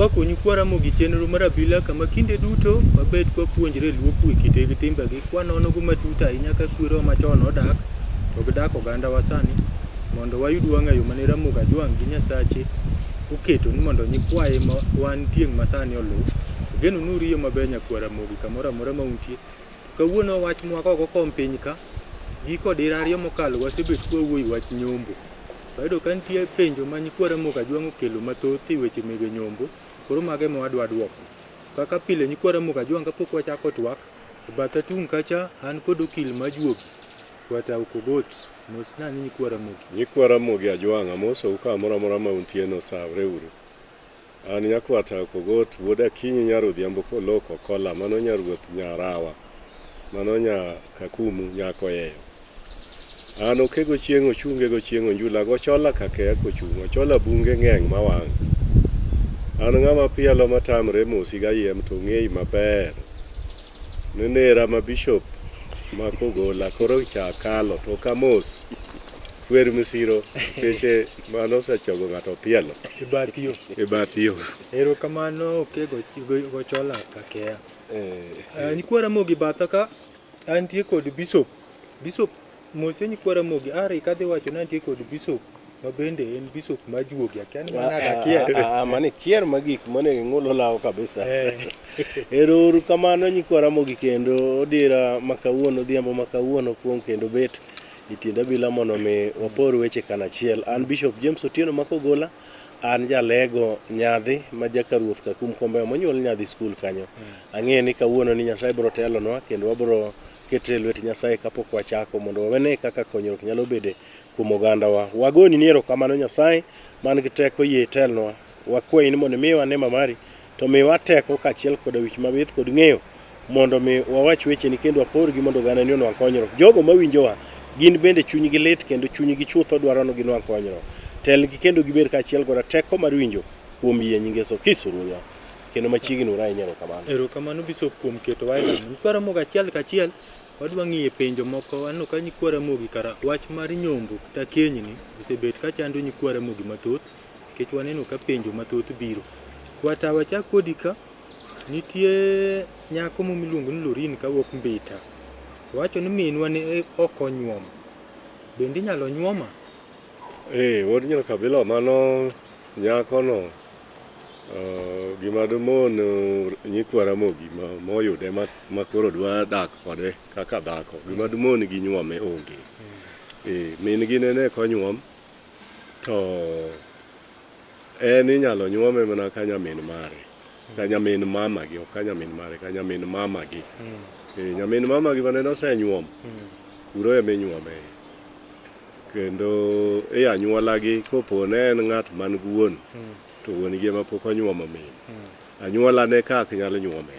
warwako nyikwara mogi chenro mar Abila kama kinde duto wabed kwapuonjre luo kwe kite gi timbegi kwanono go matut ahinya ka kwero machon odak to gidak oganda wasani mondo wayud wang'ayo mane Ramogi Ajwang' gi Nyasache oketo ni mondo nyikwaye ma wan tieng' masani oluw. Geno nuriyo maber nyakwara Ramogi kamoro amora ma untie. Kawuono wach mwako go kom piny ka giko dira ariyo mokalo wasebet kwawuoyi wach nyombo. Wayudo ka nitie penjo ma nyikwara Ramogi Ajwang' okelo mathoth e weche mege nyombo, koro mage ma wadwa duoko. Kaka pile nyikwara Ramogi Ajwang' kapok wachako twak, e batha tung' kacha an kod okil majuogi wata ukogot mos nani nyikwara Ramogi. Nyikwara Ramogi Ajwang' amosou kamoro amora ma untie no savre uru. An nyakwata ukogot wuod Akinyi nyarudhiambo koloko kola mano nyaruoth nyarawa mano nya kakumu nyako yeyo. An okego chieng' ochunge go chieng' onjula go chola kakea kochungo chola bunge ng'eng mawang'. An ng'ama pielo matamre mosi ga yiem to ng'ei maber. Nenera ma bishop ma kogola koro cha kalo to kamos kwer misiro keche mano sachogo ng'ato pielo e bathiyo. Ero kamano okego go chola kakea. Nyikwara Ramogi batha ka antie kod bishop mose nyikwara Ramogi are kadhi wacho na antie kod bishop ma bende en bishop majuogi akiani manada kier mane kier magik mane ng'ulo lawo kabisa. Ero uru kamano nyikwara Ramogi kendo odira makawuono dhiambo makawuono kuom kendo bet itiend Abila mondo mi wapor weche kanachiel. An Bishop James Otieno makogola, an jalego nyadhi ma jakaruoth kakum kombe monyuol nyadhi skul kanyo. Ang'e ni kawuono ni Nyasaye biro telonwa kendo wabiro ketre lwet Nyasaye kapok wachako mondo wawene kaka konyruok nyalo bede kuom ogandawa. Wagoni ni erokamano Nyasaye man gi teko yie telnwa. Wakwayi ni mondo miwa nema mari to miwa teko kaachiel kod wich mabith kod ng'eyo mondo mi wawach weche ni kendo waporgi mondo oganda ni onwang' konyruok. Jogo mawinjowa gin bende chunygi lit kendo chunygi chutho dwaro no ginwang' konyruok. Telgi kendo gibed kaachiel kod teko mar winjo kuom yie nyinge Yesu Kristo Ruodhwa. Kendo machiegni urai nyero kamano. Erokamano bishop kuom keto wae. Nyikwara Ramogi achiel kachiel wadwa ng'iye penjo moko. Anno ka nyikwara Ramogi kara wach mar nyombo kata kenyni osebet ka chando nyikwara Ramogi mathoth nikech waneno ka penjo mathoth biro. Wata wachak kodi ka nitie nyako miluongo ni Lorin kawuok Mbita. Wacho ni minwa ne ok onyuom. Bende inyalo nyuoma? Wuod nyaka Abila mano nyako no gima dumon nyikwara Ramogi moyude makoro dwa dak kode kaka dhako. Gima dumon gi nyuome onge. Min gi nene konyuom to en inyalo nyuome mana ka nyamin mare. Ka nyamin mama gi, ok ka nyamin mare, ka nyamin mama gi. Nyamin mama gi maneno osenyuom. Kuro eme nyuome. Kendo anyuola gi kopo ne en ng'at man gi wuon to wuon gi ema pok onyuomo min. Anyuola ne kak nyalo nyuome.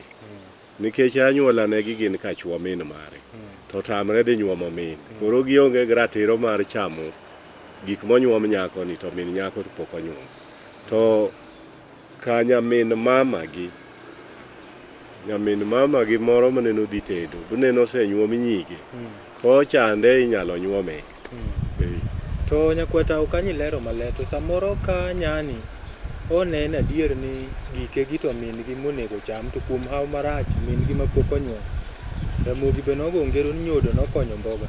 Nikech anyuola ne gi gin ka chwo min mare. To tamre dhi nyuomo min. Koro gionge gi ratiro mar chamo gik monyuom nyako ni to min nyako to pok onyuom. To ka nyamin mama gi moro maneno dhi tedo, buneno osenyuom nyige. Ko chande inyalo nyuome. To nyakwata okanyi lero maler to samoro ka nyani onene adier ni gike gi to min gi monego cham to kuom hawo marach min gi mapok onyuom. Ramogi be nogo ngero ni nyodo nokonyo mboga.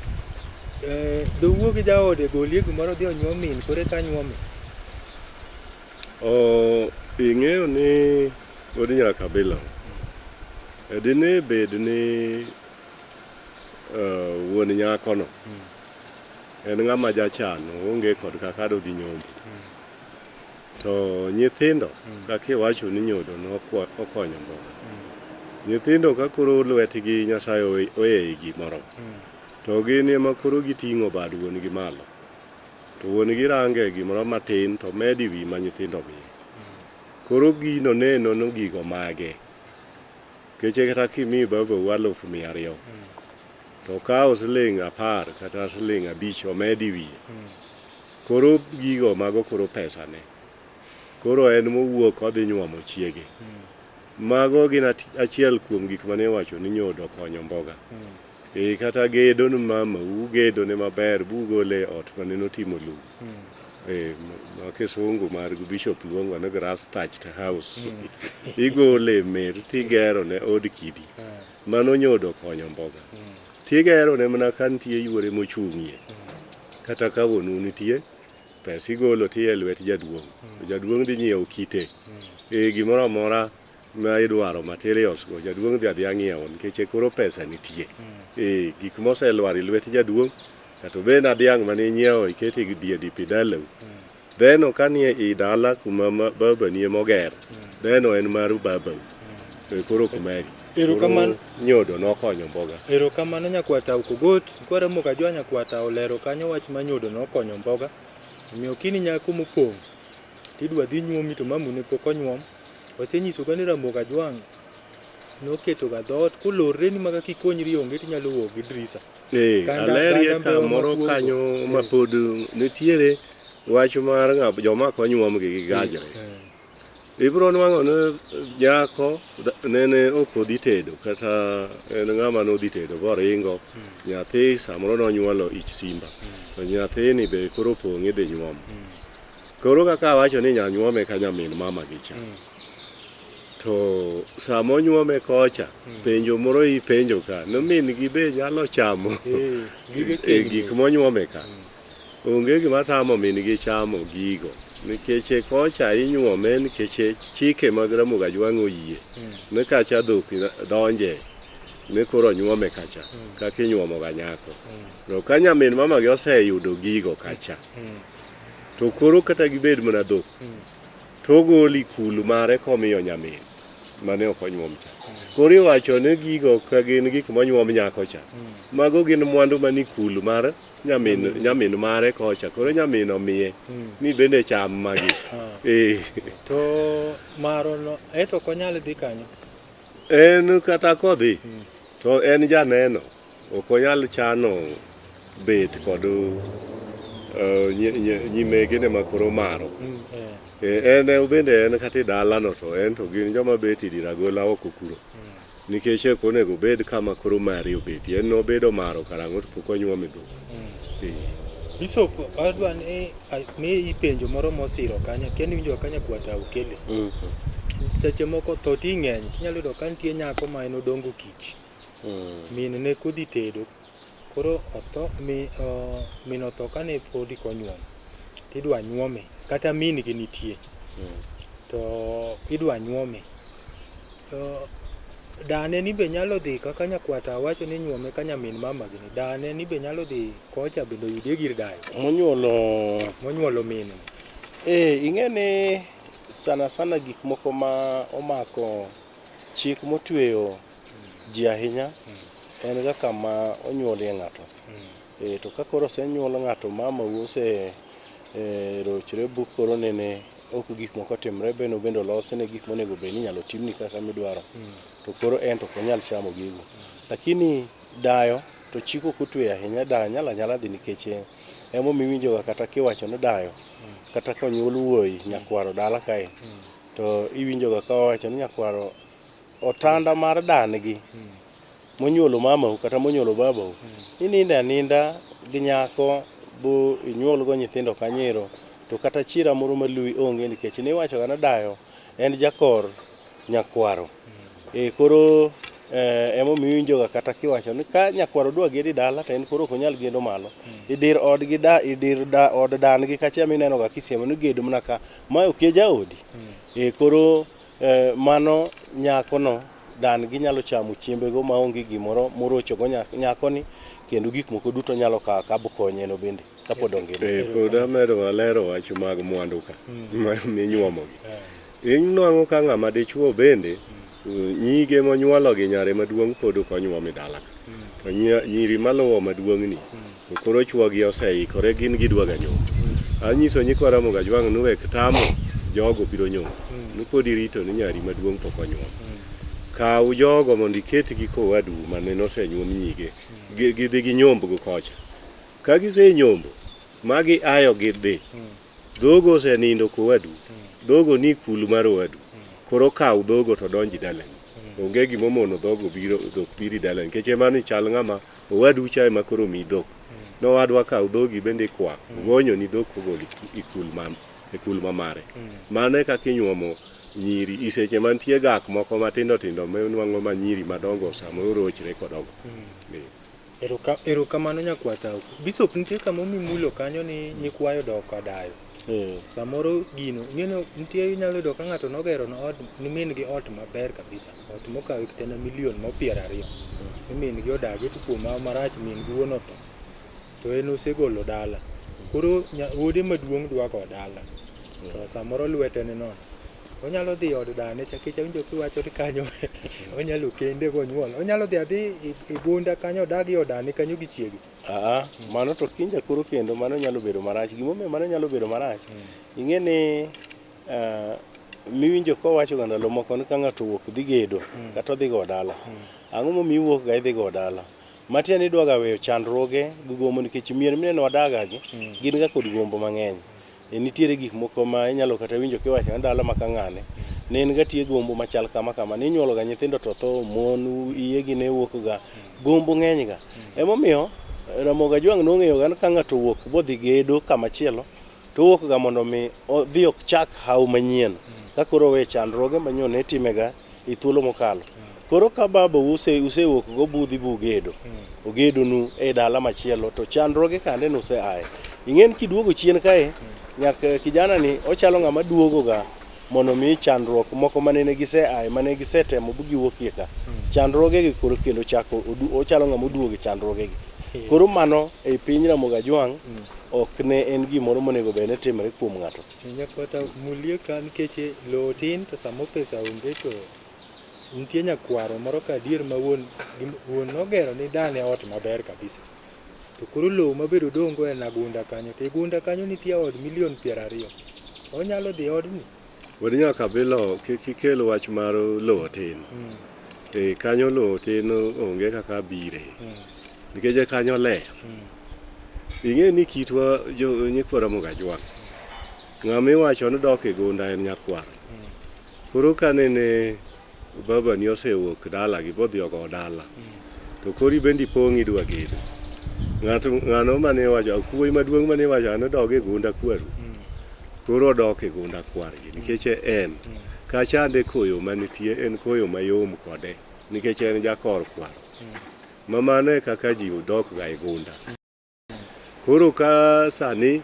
Dowuo gi jaode golie gimoro dhi onyuom min kore ka nyuome. Ing'eyo ni wuod nyaka Abila dine bed ni wuon nyako no en ng'ama jachan onge kod kaka do dhi nyombo. To nyithindo kaka iwacho ni nyodo okonyo mboga. Nyithindo ka koro lwetgi Nyasaye oyeye gimoro to gin ema koro giting'o bad wuon gi malo. To wuon gi range gimoro matin to medi wi ma nyithindo miye. Koro gino neno no gigo mage. Keche kata kimi baba walo 200 to kao siling 10 kata siling 5 omedi wiye. Koro gigo mago koro pesa ne. Koro en mowuok odhi nyuomo chiege. Mago gin achiel kuom gik mane wacho ni nyodo konyo mboga. Kata gedo ni mama ugedo ne maber bugole ot maneno timo lu. ma kisungu mar bishop luongo ni grass thatched house. Igole mer tigero ne od kidi. Mano nyodo konyo mboga. Tigero ne mana kantie yore mochung'ie. Kata ka wonu nitie, pesa igolo tie lwet jaduong'. Jaduong' dhi nyiewo kite. Gimoro amora ma idwaro materials go jaduong' dhi ng'iewo nikech koro pesa nitie. Gik moselwar lwet jaduong' kato be na dhiang' mane nyiewo ikete gi die dipidalau. Dheno kanie I dala kuma baba nie moger. Dheno en mar baba. Koro kumari. Erokamano nyodo nokonyo mboga. Erokamano nyakwata ukogot kwara moka jwa nyakwata olero kanyo wach ma nyodo nokonyo mboga. Omiyo kini nyako mopong' tidwa dhi nyuomi to mamune pok onyuom. Wasenyiso ka ni Ramogi Jwang' noketo ga dhoot kolorre ni maka kikonyri onge tinyalo wuok gi drisa. Alerie ka moro kanyo ma pod nitiere wach mar joma konyuom gi gajre. Ibro nwang'o ne nyako nene ok odhi tedo kata en ng'ama nodhi tedo boringo nyathi samoro nonyuolo ich simba. To nyathi ni be koro pong'e dhi nyuom. Koro kaka wacho ni nyanyuome ka nyamin mama gi cha. To samo nyuome kocha penjo moro ipenjo ka no min gi be nyalo chamo gik monyuome ka. Onge gima tamo min gi chamo gigo. Nikech kocha inyuome nikech chike mag Ramogi Jwang' oyie. Ne kacha dhok donje ne koro nyuome kacha kaka inyuomo ga nyako. To ka nyamin mama gi oseyudo gigo kacha. To koro kata gibed mana dhok. To goli kulu mare komiyo nyamin mane ok onyuom cha. Koro iwacho ne gigo ka gin gik monyuom nyako cha. Mago gin mwandu mani kulu mar nyamin mare kocha. Koro nyamin omiye ni bende cham magi. To maro no eto konyal dhi kanyo. En kata kodhi. To en janeno. Ok onyal chano bet kod nyimege ne makoro maro. En bende en kata dala no to en to gin joma beti diragola oko kuro. Nikech konego bed kama koro mari obeti. En nobedo maro karang'o to pok onyuome dhok. Bishop adwan me ipenjo moro mosiro kanya kendo winjo kanya kwata ukele. Seche moko to ti ng'eny inyalo yudo ka nitie nyako ma en odongo kich. Min ne kodhi tedo. Koro otho min otho kane podi konyuom. Tidwa nyuome kata min gi nitie. To idwa nyuome. Dane ni be nyalo dhi kaka nyakwata wacho ni nyuome ka nyamin mama gi. Dane ni be nyalo dhi kocha bendo yudie gir dayo. Monyuolo min. Ing'eni sana gik moko ma omako chik motweyo ji ahinya en ga kama onyuolie ng'ato. To ka koro osenyuolo ng'ato mama ose rochre buk koro nene ok gik moko timre beno bendo losne gik monego be ni nyalo timni kaka midwaro. To koro en to konyal chamo gigo. Lakini dayo to chiko kutwe ahinya dayo nyala dhi nikech emo miwinjo kata kiwacho no dayo kata konyuol wuoyi nyakwaro dala kae. To iwinjo ka wacho ni nyakwaro otanda mar dan gi monyuolo mamau kata monyuolo babau. Ininda gi nyako bo inyuol go nyithindo kanyero to kata chira moro malui onge nikech ne wacho ga na dayo en jakor nyakwaro. Koro emo miwinjo ga kata kiwacho ni ka nyakwaro dwa gedi dala to en koro ok onyal gedo malo. Idir od gi od dan gi kacha mineno ga kisiemo ni gedo mana ka ma ok jaodi. Koro mano nyako no dan gi nyalo chamo chiembe go maonge gimoro morocho go nyako ni kendo gik moko duto nyalo ka bokonye no bende kapod ongene. Koda medo walero wach mag mwandu ka minyuomo gi. Inwang'o ka ng'ama dichuo bende nyige monyuolo gi nyare maduong' pod ok onyuomi dala. To nyiri maluwo maduong'ni to koro chuo gi oseikore gin gidwaga nyombo. Anyiso nyikwa Ramogi Jwang' nuwek tamo jogo biro nyombo. Nupodi rito ni nyari maduong' pok onyuom. Kaw jogo mondo iketgi kowadu mane nosenyuom nyige. Gidhi gi nyomb go kocha. Ka gise nyombo magi ayo gidhi. Dhogo osenindo kowadu. Dhogo ni kulu mar owadu. Koro kaw dhogo to donji dalani. Onge gimomono dhogo biro dok biri dalani. Nikech mano chal ng'ama owadu cha ema koro mi dhok. nowadwa kaw dhogi bende kwak gonyo ni dhok ogol ikul mamare mane kaka inyuomo nyiri iseche mantie gak moko matindo tindo menwang'o ma nyiri madongo samo orochre kodogo. Erokamano nyakwata. Bishop nitie kama mimulo kanyo ni nyikwayo dok kadayo. Samoro gino ng'eno nitie inyalo yudo ka ng'ato nogero no ot ni min gi ot maber kabisa, ot mokawe kata na milion mo 20 ni min gi odagi to kuom marach min gi wuon otho to en osegolo dala, koro wuode maduong' dwa go dala to samoro lwete ni nono onyalo dhi od dane chakicha winjo kiwacho ni kanyo onyalo kende gonyuol, onyalo dhi i gunda kanyo odagi od dane kanyo gi chiegi. Mano to kinja kuro kendo mano nyalo bedo marach. Gimomiyo mano nyalo bedo marach, ing'e ni miwinjo kowacho ga ndalo moko ni ka ng'ato wuok dhi gedo kata odhi go dala, ang'o momiyo wuok ga idhi go dala? Matia ni dwaga weyo chandruoge gi gombo nikech mier mineno wadaga gi gin ga kod gombo mang'eny. Nitiere gik moko ma inyalo kata winjo kiwacho ni dala maka ng'ane ne en ga tie gombo machal kama ni inyuolo ga nyithindo to tho, mon iyegi ne wuok ga, gombo ng'eny ga. Emomiyo Ramogi Ajwang' nong'eyo ga ka ng'ato wuok bodhi gedo kamachielo to wuok ga mondo mi odhi ok chak haw manyien ka koro we chandruoge manyo ne timega i thuolo mokalo. Koro ka baba usewuok go budhi bugedo ogedo nu e dala machielo to chandruoge kande nuse aye. Ing'en kiduogo chien kae nyaka kijana ni ochalo ng'ama duogo ga mondo mi chandruok moko manene giseaye mane gisetemo bugiwuokie ka chandruoge gi koro kendo chako ochalo ng'ama oduogo chandruoge gi. Koro mano e piny Ramogi Ajwang' ok ne en gimoro monego bed ne timre kuom ng'ato. Nyakwata mulie ka nikech lo tin to samo pesa onge to nitie nyakwaro moro ka adier ma wuon nogero ni dane ot maber kabisa. To koro lo mabedo dongo en agunda kanyo, to gunda kanyo nitie od milion 20. Onyalo dhi odni. Wadi nyaka bilo kikel wach mar lo tin. Kanyo lo tin onge kaka bire. Nikech kanyo ler. Ing'e ni kitwa nyikwa Ramogi Ajwang'. Ng'ama iwacho ni dok e gunda en nyakwaro. Koro kanene baba ni osewuok dala gi bodhi ogo dala. To kori bendi pong' idwa gedo. Ng'ano mane wacho akuoi maduong' mane wacho ni dog e gunda kwaru. Koro dok e gunda kwargi nikech en kachande koyo manitie en koyo mayom kode nikech en jakor kwaro. Mamane kaka ji dok ga e gunda. Koro ka sani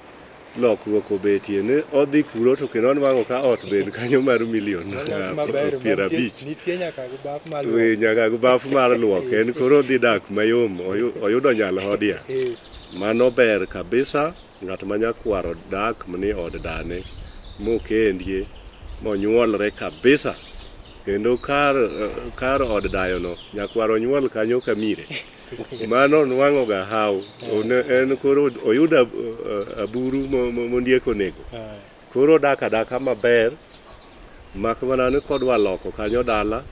lokruok obetie ni odhi kuro to kendo nwang'o ka ot bed kanyo mar milion 50. Nitie nyaka gubaf mar luok. Nyaka gubaf mar luok. En koro dhi dak mayom oyudo nyal hodia. Mano ber kabisa ng'at ma nyakwaro dak mani od dane mokendie monyuolre kabisa. Kendo kar od dayono nyakwaro nyuol kanyo kamire. Mano nwang'o ga haw. En koro oyudo aburu mondieko nego. Koro dak adaka maber. Mak mana ni kodwa loko kanyo dala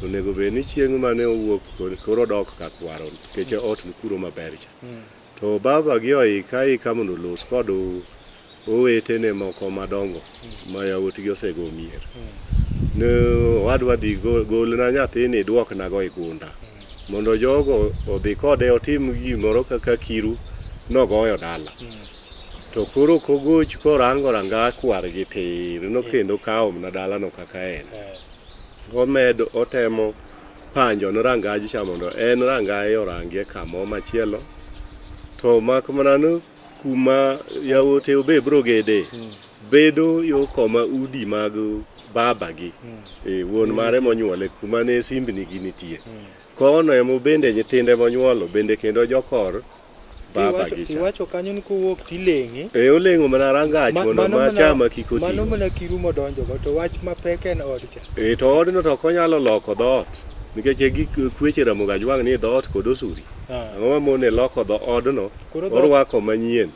to nego be ni chieng' mane owuok koro dok ka kwaro nikech ot ni kuro maber cha. To baba gi oika mondo los kod owetene moko madongo ma yawuotgi osego mier. Ne wadwa dhi golna nyathini duok nago e gunda mondo jogo odhi kode otim gimoro kaka kiru nogoyo dala. To koro kogoch korango ranga kwargi tir no kendo kawo na dala no kaka en. Omedo otemo panjo no rangaji cha mondo en rangae orangie kamo machielo. To mak mana no kuma yawote obe bro gede bedo yo koma udi mag baba gi wuon mare monyuole kuma ne simbni gi nitie. Kono emo bende nyithinde monyuolo bende kendo jokor baba gi cha. Iwacho kanyo ni kowuok tileng'e. Oleng'o mana rangach mondo machama kik oti. Mano mana kiru modonjo go to wach mapek en od cha. To odno to konyalo loko dhoot nikech gi kweche Ramogi Ajwang' ni dhoot kod osuri. Ang'o ma mone loko odno orwako manyien.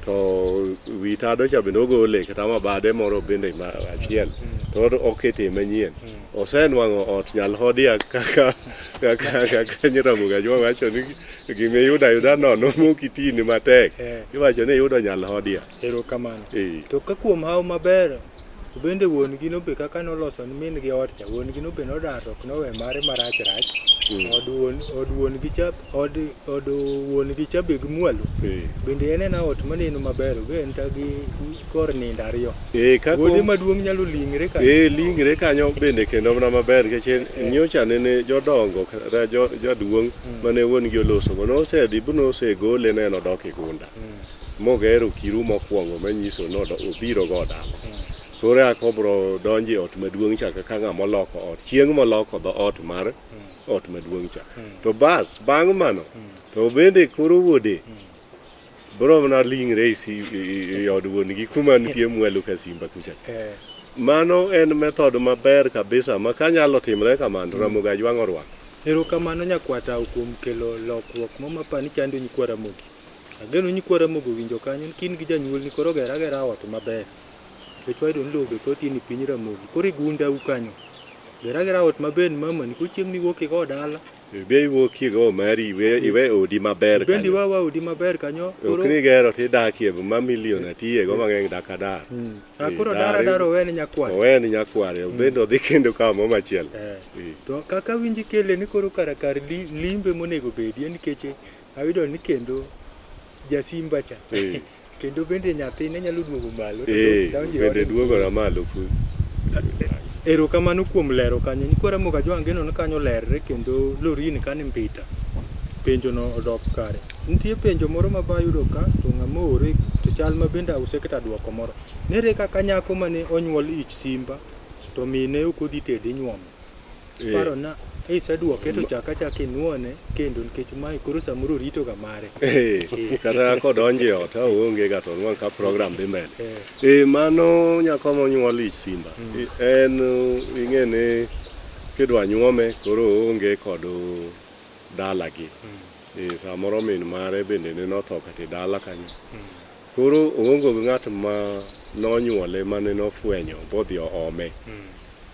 To witado cha bende ogole kata mabade moro bende achiel to okete manyien. Osenwang'o ot nyal hodia kaka Ramogi Ajwang' wacho ni gimiyuda nono mokitini matek. Iwacho ni yudo nyal hodia. Erokamano. To ka kuom haw maber bende wuon gi nobe kaka noloso ni min gi ot cha wuon gi nobe nodar ok nowe mare marach rach od wuon gi cha be gimwalo bende en ot maneno maber be en ta gi kor nindo ariyo wuode maduong' nyalo lingre kanyo lingre kanyo bende kendo mana maber nikech nyocha nene jodongo kata jaduong' mane wuon gi oloso go nosedhi nosegole neno dok igunda mogero kiru mokwongo manyiso no obiro go dala koro akobro donji ot maduong' cha kaka ng'ama oloko ot chieng' moloko dho ot mar ot maduong' cha to bas bang' mano to bende koro wuode bro mana lingre e od wuon gi kuma nitie mwalo ka simba kucha mano en method maber kabisa ma kanyalo timre kamano Ramogi ajwang'o rwak. Erokamano nyakwata kuom kelo lokruok mapani chando nyikwa Ramogi. Ageno nyikwa Ramogi winjo kanyo kin gi janyuol ni koro gera ot maber. Kechwaido nlobe koti ni piny Ramogi. Koro igunda u kanyo. Gera ot maber mama ni kuchieng' miwuok go dala. Be iwuok go mari iwe odi maber kanyo. Bendi wa odi maber kanyo. Ok ni gero tidakie ma milion atiye go mang'eny dakadar. Koro daro wen nyakware. Wen nyakware bende odhi kendo kama machielo. To kaka winji kele ni koro kar limbe monego bedie nikech ayudo ni kendo jasimba cha. Kendo bende nyathine nyalo duogo malo. Bende duogo malo. Erokamano kuom lero kanyo nyikwa Ramogi ajwang' geno ni kanyo lerre kendo lorini kane mpita penjo no odok kare. Nitie penjo moro mabayudo ka to ng'amore to chal ma bende auseketa duoko moro. Nere kaka nyako mane onyuol ich simba to mine ok odhi tede nyuomo. Paro na isaduoke to chaka inuone kendo nikech mai koro samoro rito ga mare. Kata kodonje ot oonge ga to nwang' ka program dhi mbele. Mano nyako monyuol ich simba. En ing'ene kidwa nyuome koro oonge kod dala gi. Samoro min mare bende ne notho kati dala kanyo. Koro oongo gi ng'at ma nonyuole mane nofwenyo bodhi oome.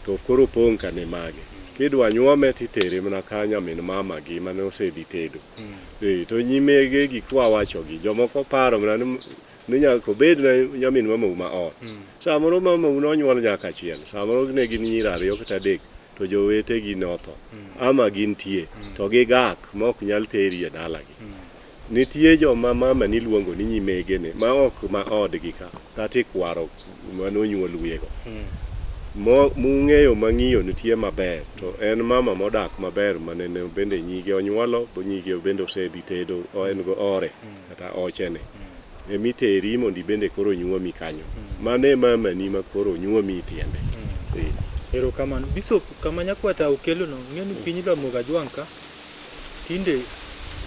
To koro pong' kane mage. Kidwa nyuome titere mana ka nyamin mama gi mane osedhi tedo. To nyimege gi kwa wacho gi jomoko paro mana ni nyaka bed na nyamin mama uma ot. Samoro mama uno nyuol nyaka achiel. Samoro ne gin nyiri ariyo kata adek to jowete gi notho. Ama gintie to gigak ma ok nyal teri e dala gi. Nitie joma mama niluongo ni nyimege ne ma ok ma odgi ka kata ikwaro manonyuol wiyego. Mung'eyo mang'iyo nitie maber to en mama modak maber manene bende nyige onyuolo nyige bende osedhi tedo en go ore kata ochene emiteri mondi bende koro nyuomi kanyo mane mama ni ma koro nyuomi tiende. Erokamano Bishop kama nyakwata okelo no ng'eni piny Ramogi ajwang' ka tinde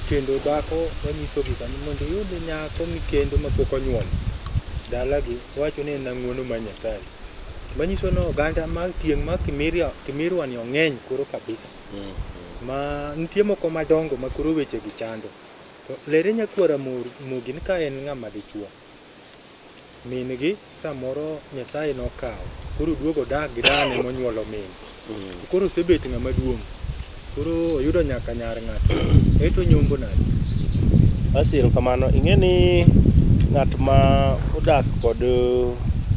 kendo dhako wanyiso gi kanyo mondo yud nyako mikendo mapok onyuol dala gi wacho ni en ng'wono ma Nyasaye. Manyiso no oganda ma tieng' ma kimirwa ni ong'eny koro kabisa. Ma nitie moko madongo ma koro weche gi chando. To lere nyakwa Ramogi ni ka en ng'ama dichuo. Min gi samoro Nyasaye nokawo. Koro duogo dak gi dane monyuolo min. Koro osebet ng'ama duong'. Koro oyudo nyaka nyar ng'ato. Eto nyombo nade. Asiro kamano ing'eni ng'at ma odak kod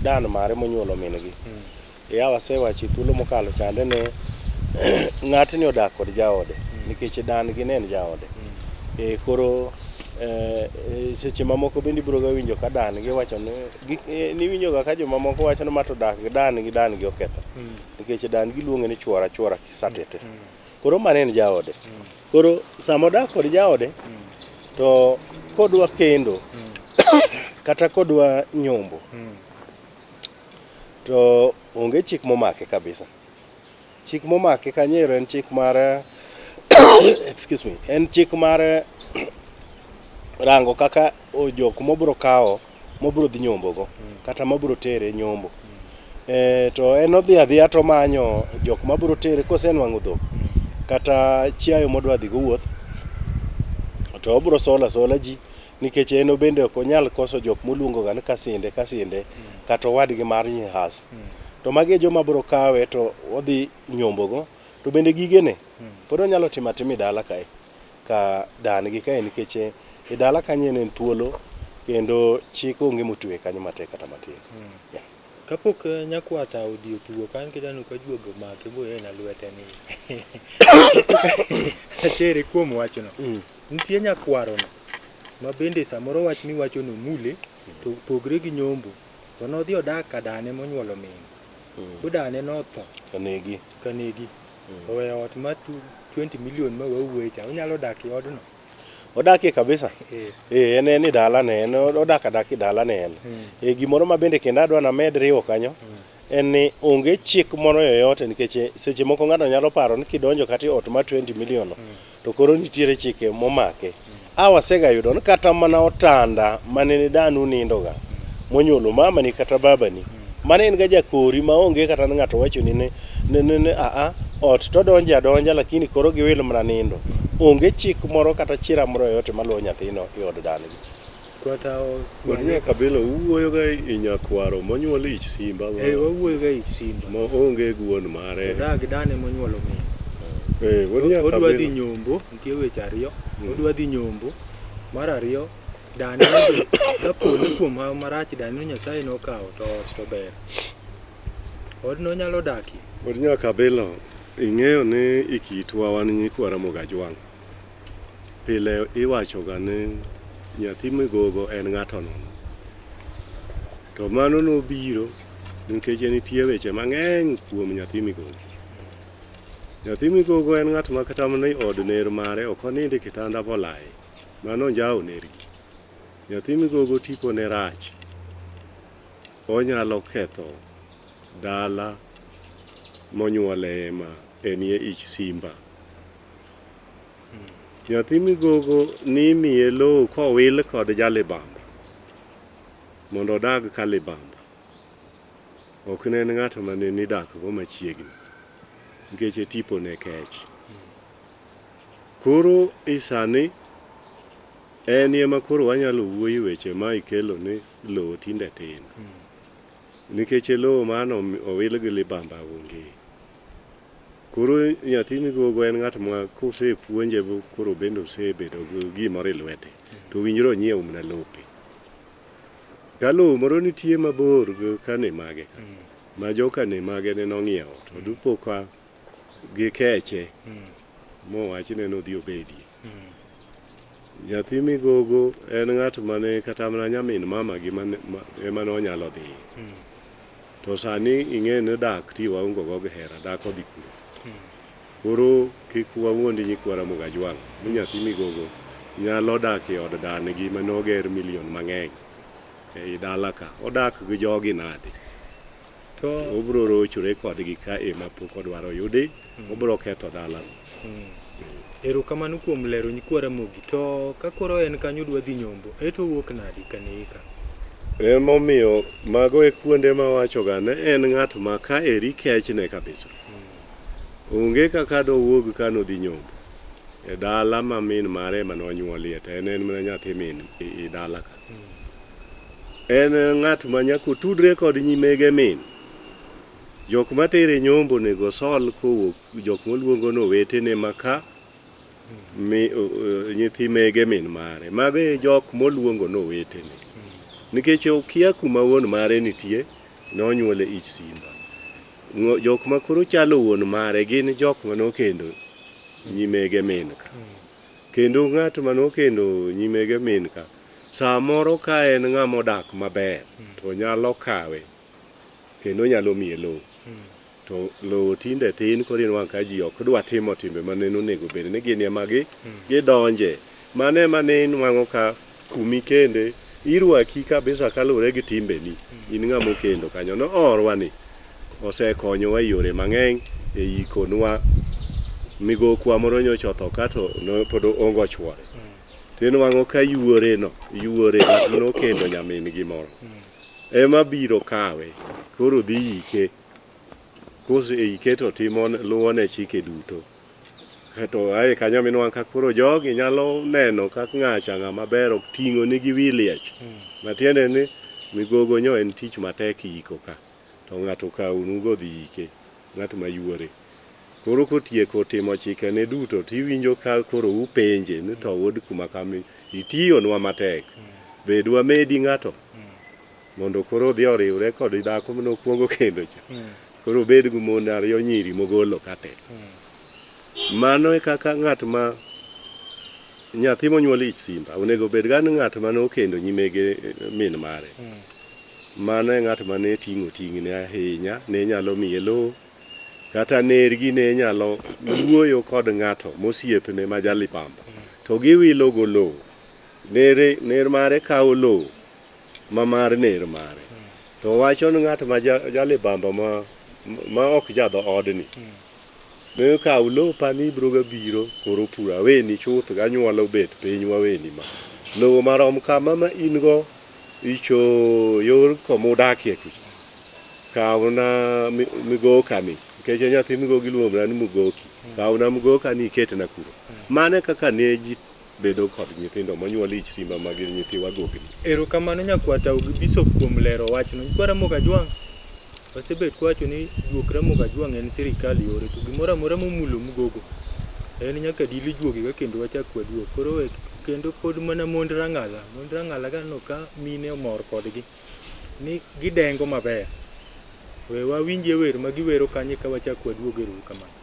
dan mare monyuolo min gi. Yawa sewachi thuolo mokalo chande ne ng'atni odak kod jaode nikech dan gi ne en jaode. Koro seche mamoko bende biro ga winjo ka dan gi wacho ni winjo ga ka joma moko wacho ni mato dak gi dan gi oketho. Nikech dan gi luonge ni chwora kisatete. Koro mane en jaode. Koro sama odak kod jaode to kodwa kendo kata kodwa nyombo to onge chik momake kabisa. Chik momake kanyero en chik mar excuse me, en chik mar rango kaka jok mobro kawo mobro dhi nyombo go kata mobro tere nyombo. To en odhi adhiya to manyo jok mabro tere kosenwang'o dhok kata chiayo modwa dhi go wuoth to obro sola ji nikech en bende ok onyal koso jok moluongo ga ni kasinde kata owadgi mar nyihas. To magi joma bro kawe to odhi nyombo go to bende gigene pod onyalo timo atima dala kae ka dan gi kae nikech e dala kanyo en thuolo kendo chik onge motwe kanyo matek kata matin. kapok nyakwata odhi otugo kan kijano ka juogo make bo en alwete ni atere kuom wachno nitie nyakwaro no ma bende samoro wach miwacho no mule to pogre gi nyombo to nodhi odak ka dane monyuolo min kodane notho kanegi oweyo ot ma 20 million ma wawuoye cha onyalo dak e odno odakie kabisa en ni dala ne en odak dala ne en gimoro ma bende kendo adwa na med riwo kanyo en ni onge chik moro yoyote nikech seche moko ng'ato nyalo paro ni kidonjo kata ot ma 20 million to koro nitiere chike momake awasega yudo ni kata mana otanda manene danu nindoga monyuolo mamani kata babani mane en ga jakori ma onge kata ng'ato wacho ni ot to donja lakini koro giwil mana nindo onge chik moro kata chira moro yote maluwo nyathino e od dane kata Wadnya Kabila uwuoyo ga i nyakwaro monyuol ich simba wawuoyo ga ich simba ma onge guon mare odag dane monyuolo min Wadnya Kabila odwa dhi nyombo nitie weche ariyo odwa dhi nyombo mar ariyo dane kaponi kuom hawo marach dane Nyasaye nokawo to ot to ber odno nyalo dakie Wadnya Kabila ing'eyo ni ikitwa wan nyikwara mogajwang' pile iwacho ga ni nyathi migogo en ng'ato nono to mano nobiro nikech nitie weche mang'eny kuom nyathi migogo. Nyathi migogo en ng'at ma kata mana od ner mare ok onindi kitanda bolai mano njao nergi. Nyathi migogo tipo ne rach onyalo ketho dala monyuole ma enie ich simba. Nyathi migogo ni miye lowo kowil kod jalibamba mondo odag ka libamba ok ne en ng'ato mane nidak go machiegni nikech tipo ne kech. Koro isani en ema koro wanyalo wuoyo weche ma ikelo ni lowo tinde tin nikech lowo mano owil gi libamba onge. Koro nyathi migogo en ng'at ma kosepuonje koro bende osebedo gi gimoro e lwete to winjro nyiew mana lope. Ka lowo moro nitie mabor kane mage ma jokane mage ne nong'iewo to dupo ka gi keche mowachne nodhi obedie. Nyathi migogo en ng'at mane kata mana nyamin mama gi ema nonyalo dhi to sani ing'e ni dak ti waungo go gihera dak odhi kuro. Koro kik wawuondi nyikwara mogajwang' ni nyathi migogo nyalo dak e od dane gi manoger milion mang'eny e dala ka odak gi jogi nade to obro rochore kodgi ka ema pok odwaro yudi obro ketho dala. Erokamano kuom lero nyikwara mogi to ka koro en kanyo dwa dhi nyombo eto wuok nadi kaneika emomiyo mago e kuonde ma wacho ga ne en ng'at ma ka eri kechne kabisa onge kaka dowuog kano dhi nyombo e dala ma min mare manonyuolie to en mana nyathi min i dala ka en ng'at ma nyako tudre kod nyimege min jok matere nyombo nego sol kowuok jok moluongo no wetene maka nyithi mege min mare mago e jok moluongo no wetene nikech okia kuma wuon mare nitie nonyuole ich simba. Jok ma koro chalo wuon mare gin jok manokendo nyimege min ka kendo ng'at manokendo nyimege min ka samoro ka en ng'ama odak maber to nyalo kawe kendo nyalo miye lowo to lowo tinde tin koro inwang' ka ji ok dwa timo timbe maneno onego bed ni gin ema gidonje mane inwang'o ka kumi kende irwaki kabisa kaluwore gi timbeni in ng'ama okendo kanyo no orwani osekonyowa e yore mang'eny e ikonwa migokwa moro nyocha otho kato pod ongo chwore tinwang'o ka yuore ng'at manokendo nyamin gimoro ema biro kawe koro dhi ike kose ike to luwone chike duto to ae kanyo minwang' ka koro jogi nyalo neno kaka ng'acha ng'ama ber ok ting'o nigi wiliech matiende ni migogo nyo en tich matek iko ka to ng'ato kaunugo dhi ike ng'at ma yuore koro kotieko timo chikene duto tiwinjo ka koro upenje ni to wuod kuma kami itiyonwa matek bedwa medi ng'ato mondo koro dhi oriwre kod dhako mano kuongo kendo cha. Koro bed gi mon ariyo nyiri mogolo kate. Mano e kaka ng'at ma nyathi monyuol ich simba onego bed ga ng'at ma nokendo nyimege min mare. Mano e ng'at ma ne ting'o ting'ne ahinya, ne nyalo miye lowo kata nergi ne nyalo wuoyo kod ng'ato mosiepne ma jalipamba. To giwilo go lowo. Ner mare kawo lowo ma mar ner mare. To wacho ni ng'at ma jalipamba ma ok jadho odni. Ne kawo lowo pani biro ga biro koro pura weni chuth ga nyuolo bet piny waweni ma. Lowo marom kama ma in go icho yor komudakie ki. Kawo na migoka ni. Keche nyathi migoki luomra ni mugoki. Kawo na mugoka ni iketna kuro. Mane kaka ne ji bedo kod nyithindo monyuol ich simba ma gin nyithi wagogni. Erokamano nyakwata Bishop kuom lero wachno. Kwara Mokajwang' wasebet kwacho ni juok Mokajwang' en sirikal yore to gimoro amora momulo mugogo en nyaka dili juogi ga kendo wachak waduok. Koro kendo pod mana mond rang'ala ga no ka mine omor kodgi ni gidengo maber. We wawinje wer ma giwero kanye ka wachak waduogo erokamano.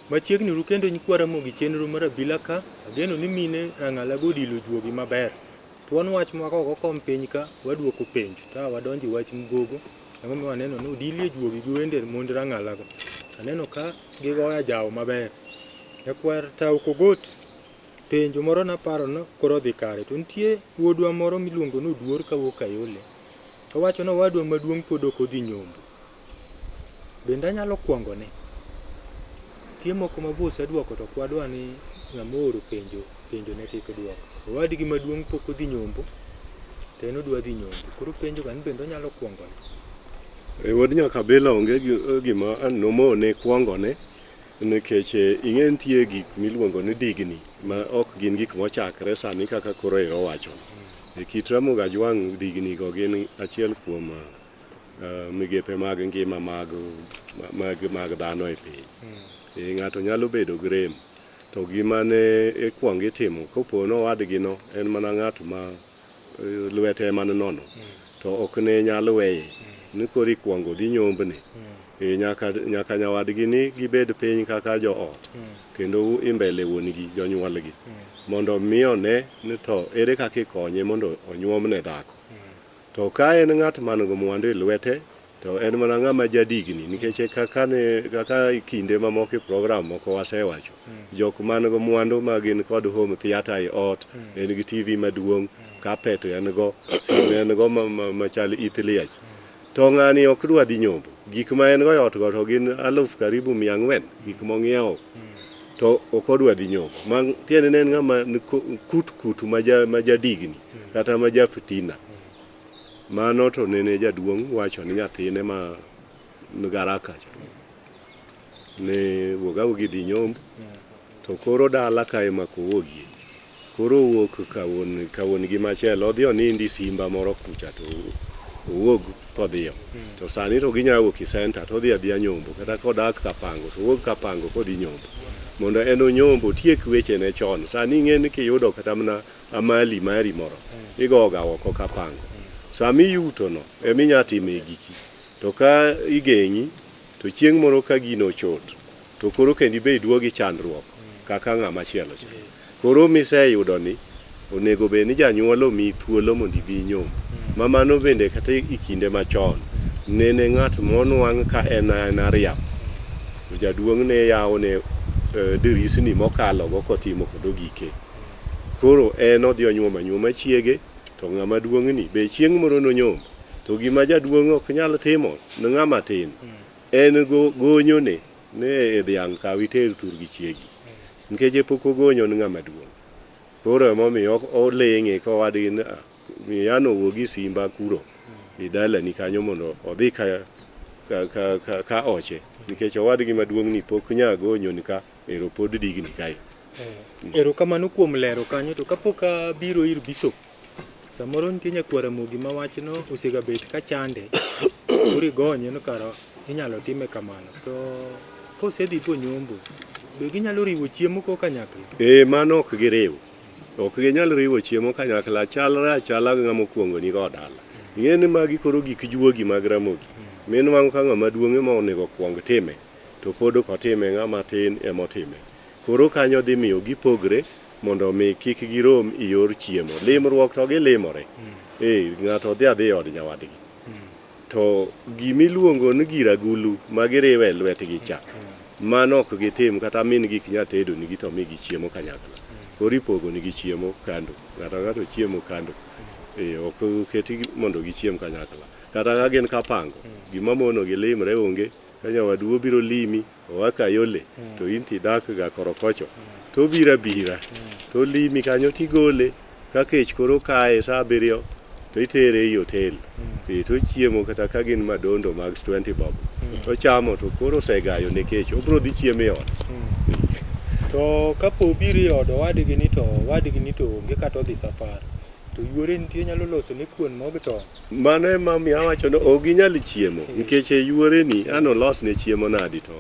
Machiegni ru kendo nyikwara mogi chenro mar Abila ka ageno ni mine rang'ala go dilo juogi maber. Tuon wach moko oko kom piny ka waduoko penjo ta wadonji wach mugogo Ang'o mi waneno ni udilie juogi gi wende mond rang'ala go. Aneno ka gigoya jawo maber. Yakwar tao kogot penjo moro naparo no koro dhi kare. To nitie wuodwa moro miluongo ni Oduor kawuok Kayole. Owacho ni owadwa maduong' pod ok odhi nyombo. Bende anyalo kwangone. Tie moko mabus adwoko to kwadwa ni ng'ama oro penjo ne kik duoko. Owadgi maduong' pok odhi nyombo. To en odwa dhi nyombo. Koro penjo kan bende onyalo kwangone. Wuod nyaka Abila onge gima nomone kwangone nikech ing'e nitie gik miluongo ni digni ma ok gin gik mochakre sani kaka koro owacho. E kit Ramogi Ajwang' digni go gin achiel kuom migepe mag ngima mag dhano e piny. Ng'ato nyalo bedo gi rem to gima ne ikwong itimo kopo no wadgi no en mana ng'at ma lwete man nono to ok ne nyalo weye ni koro ikwongo dhi nyombne. Nyaka nyawadgi ni gibed piny kaka jo ot kendo imbele wuongi jonyuolgi mondo miyo ne ni to ere kaka ikonye mondo onyuomne dhako. To ka en ng'at man go mwandu e lwete to en mana ng'ama jadigni nikech kaka kinde mamoko program moko wasewacho jok man go mwandu ma gin kod home theater e ot, en gi TV maduong', carpet en go, sime en go machal ithliach. To ng'ani ok dwa dhi nyombo. Gik ma en go e ot go to gin karibu 400 gik mong'iewo to ok odwa dhi nyombo. Tiende ne en ng'ama kut ma jadigni kata ma jafitina. Mano to nene jaduong' wacho ni nyathine ma Garaka cha ne woga dhi nyombo to koro dala kae ma kowuogie. Koro wuok kawon gi machielo odhi onindi simba moro kucha to owuog kodhiyo. To sani to ginya wuok e center to dhi adhiya nyombo kata kodak Kapango to wuok Kapango kodhi nyombo. Mondo en onyombo tiek weche ne chon. Sani ing'e ni kiyudo kata mana amali mari moro igoga oko Kapango. Sami yuto no eminya time giki. To ka igeng'i to chieng' moro ka gino chot to koro kendi be iduogi chandruok kaka ng'ama chielo cha. Koro miseyudo ni onego be ni janyuolo mi thuolo mondo ibi nyombo. Mamano bende kata ikinde machon nene ng'at monwang' ka en ariap. Jaduong' ne yawo ne dirisni mokalo go kotimo kod ogike. Koro en odhi onyuoma chiege to ng'ama duong'ni be chieng' moro nonyombo. To gima jaduong' ok nyal timo ne ng'ama tin en gonyone ne dhiang' kawi ter tur gi chiegi. Nikech pok ogonyo ni ng'ama duong'. Koro emomiyo oleng'e kowadgi miyano wuogi simba kuro i dalani kanyo mondo odhi ka oche nikech owadgi maduong'ni pok nya gonyoni ka ero pod digni kae. Erokamano kuom lero kanyo. To kapok abiro ir Bishop, samoro nitie nyakwara Mogi ma wachno osegabet ka chande koro igonye no kara inyalo time kamano. To kosedhi po nyombo be ginyalo riwo chiemo ko kanyakla? Mano ok giriw. Ok ginyal riwo chiemo kanyakla. Chalre achala ng'ama okuongo ni go dala. Ing'e ni magi koro gik juogi mag Ramogi. Min wang' ka ng'ama duong' ema onego kuong time to pod ok otime, ng'ama tin ema otime. Koro kanyo dhi miyo gipogre mondo mi kik girom i yor chiemo. Limruok to gilimore. Ng'ato dhi adhi od nyawadgi. To gimiluongo ni giragulu ma giriwe lwetgi cha. Mano ok gitim kata min gik nyatedo nigi to migi chiemo kanyakla. Koro ipogo nigi chiemo kando. Ng'ato chiemo kando. Ok keti mondo gichiem kanyakla. Kata ka gin Kapango, gima mono gilimre onge. Ka nyawadu biro limi oa Kayole to inti dak ga korokocho to bira to limi kanyo tigole ka kech koro kae sa 7 to itere i hotel. To chiemo kata ka gin madondo mag 20 bob. To chamo to koro segayo ne kech obro dhi chiemo e ot. To kapo biri od wadgi ni to onge kata odhi safar. To yuore nitie nyalo loso ne kuon mog to. Mane mami awacho no ok ginyal chiemo nikech yuore ni ano los ne chiemo nadi to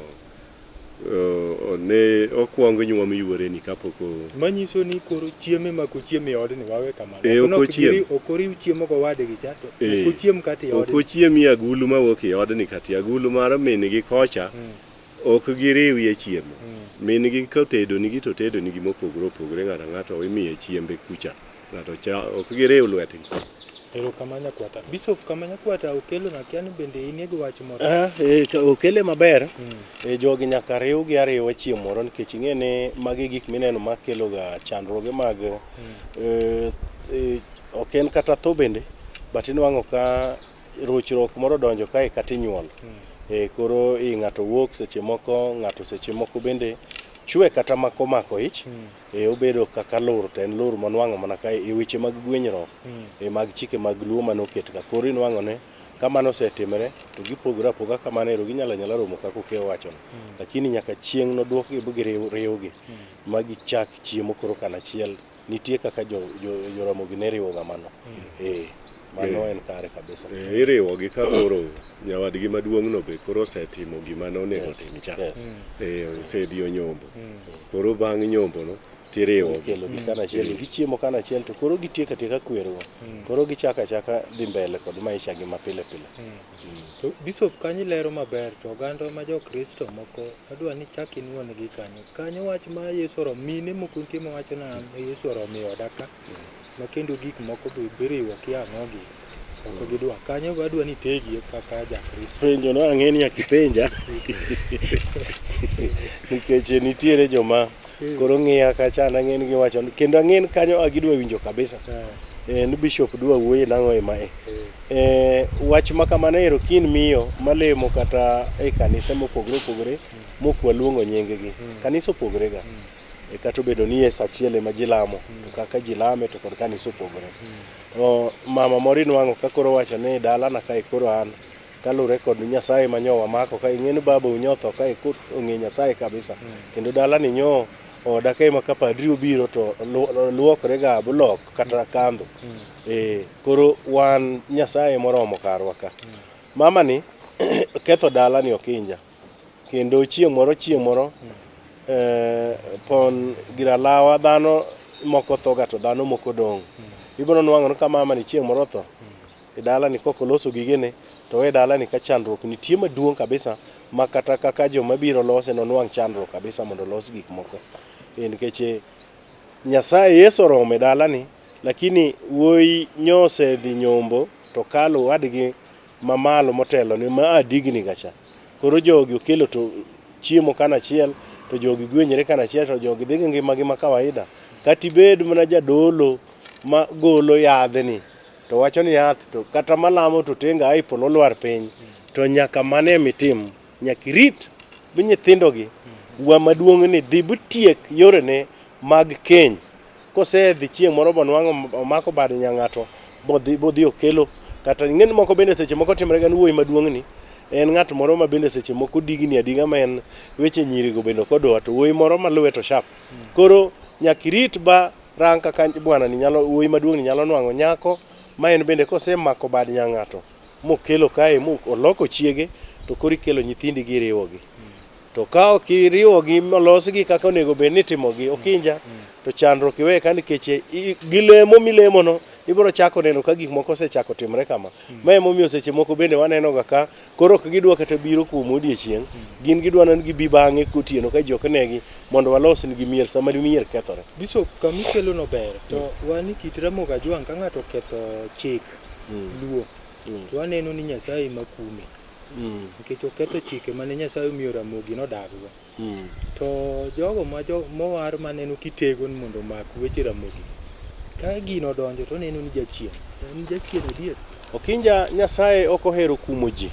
ne okwongo nyuom yuore ni kapoko. Manyiso ni koro chiemo ma ko chiemo e od ni wawe kamano. Ok oriw chiemo go wadgi cha to ok chiem kata e od. Ok chiemi agulu ma wuok e od ni kata agulu mar min gi kocha. Ok giriw ye chiemo. Min gi kotedo nigi to tedo nigi mopogore ng'ato imiye chiembe kucha. Ng'ato ok giriw lwetgi. Erokamano Kwata. Bishop Kamanya Kwata okelo na kiani bende inego wach moro. Okele maber. Jogi nyaka riw gi ariwa chieng' moro nikech ing'ene magi gik mineno makelo ga chandruoge mag ok en kata tho bende but inwang'o ka rochruok moro donjo kae kata inyuol. Koro ng'ato wuok seche moko, ng'ato seche moko bende chwe kata mako ich. Obedo kaka lur, to en lur manwang'o mana kae e weche mag gwenyruok, mag chike mag luo manoket ka. Koro inwang'o ne kamano osetimore to gipogore apoga kamano ero ginyalo romo kaka okeyo wachono. Lakini nyaka chieng' nodwokgi riwgi magichak chiemo koro kanachiel. Nitie kaka Joromogi ne riwoga mano. Mano en kare kabisa. Iriwogi ka koro nyawadgi maduong'no be koro osetimo gima nonego tim cha. Osedhiyo nyombo. Koro bang' nyombono tiriwogi. Kelo gi kanachiel, gichiemo kanachiel to koro gitieko atieka kwergo. Koro gichako achaka dhi mbele kod maisha gi mapile pile. To Bishop kanyi lero maber to oganda ma jokristo moko adwa ni chak inwonegi kanyo. Kanyo wach ma Yesu oro mine moko nitie mawacho na Yesu oro miyo daka ma kendo gik moko be biriwo kiang'ogi. Ok gidwa kanyo adwa ni tegi kaka jakristo. Penjo no ang'eni akipenja. Nikech nitiere joma koro ng'iya kacha ang'en gi wacho kendo ang'en kanyo agidwa winjo kabisa. Ni Bishop dwa wuoye nang'o emae. Wach ma kamano ero kin miyo malemo kata e kanisa mopogore mokwa luongo nyingegi. Kanisa opogore ga. Kata obedo ni Yesu achiel ema ji lamo to kaka ji lame to kod kanisa opogore. Mama moro inwang'o ka koro wacho ni dalana kae koro an kalure kod Nyasaye manyowa mako ka ing'eni baba unyotho kae ong'e Nyasaye kabisa. Kendo dalani nyo oda kae ma ka padri obiro to luokre ga blok kata kandho. Koro wan Nyasaye moromo karwa ka. Mama ni ketho dalani okinja. Kendo chieng' moro pon giralawa dhano moko thoga to dhano moko dong'. Ibiro nwang'o ni ka mama ni chieng' moro tho e dalani kokoloso gigene to we dalani ka chandruok nitie maduong' kabisa ma kata kaka joma biro lose no nwang' chandruok kabisa mondo los gik moko. Nikech Nyasaye Yesu orome dalani lakini wuoi nyose dhi nyombo to kalo wadgi mamalo motelo ni ma adigni gacha. Koro jogi okelo to chiemo kanachiel to jogi gwenyre kanachiel to jogi dhi ngimagi ma kawaida. Katibed mana jadolo ma golo yadhni to wacho ni yath to kata malamo to tenga ai polo lwar piny to nyaka mane mitim nyakirit bi nyithindogi wa maduong' ni dhi butiek yorene mag keny. Kosedhi chieng' moro bonwang'o omako bad nyang'ato bodhi okelo kata ng'en moko bende seche moko timre gan wuoyi maduong'ni en ng'at moro ma bende seche moko digni adiga ma en weche nyirigo bende kodwa to wuoyi moro ma luwe to sharp. Koro nyakirit ba rang kaka bwana ni nyalo wuoyi maduong' ni nyalo nwang'o nyako ma en bende kosemako bad nyang'ato mokelo kae oloko chiege to koro ikelo nyithindi giriwogi. To ka ok iriwogi molosgi kaka onego bed ni timogi okinja to chandruok iwe ka nikech gilemo milemono ibiro chako neno ka gik moko osechako timre kama. Ma emomiyo seche moko bende waneno ga ka koro ok gidwa kata biro kuom odiechieng'. Gin gidwa ni gibi bang'e kotieno ka joknegi mondo walos nigi mier sama mier kethore. Bishop kamikelo no ber to wani kit Ramogi Ajwang' ka ng'ato ketho chik luo to waneno ni Nyasaye makume. Nikech oketho chike mane Nyasaye omiyo Ramogi nodaggo. To jogo mowar maneno kitego ni mondo mak weche Ramogi ka gino donjo to neno ni jachien. En jachien adier. Okinja Nyasaye ok ohero kumo ji.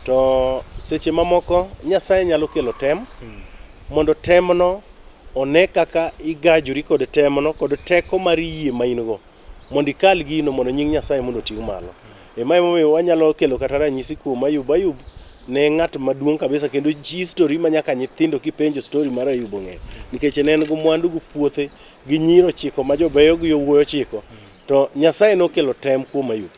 To seche mamoko Nyasaye nyalo kelo tem mondo temno one kaka igajuri kod temno kod teko mar yie ma in-go mondo ikal gino mondo nying Nyasaye mondo ting' malo. Ema emomiyo wanyalo kelo kata ranyisi kuom Ayub ne ng'at maduong' kabisa kendo history ma nyaka nyithindo kipenjo story mar Ayub ong'e. Nikech ne en go mwandu go puothe gi nyiro chiko ma jobeyo gi yowuoyo chiko to Nyasaye nokelo tem kuom Ayub.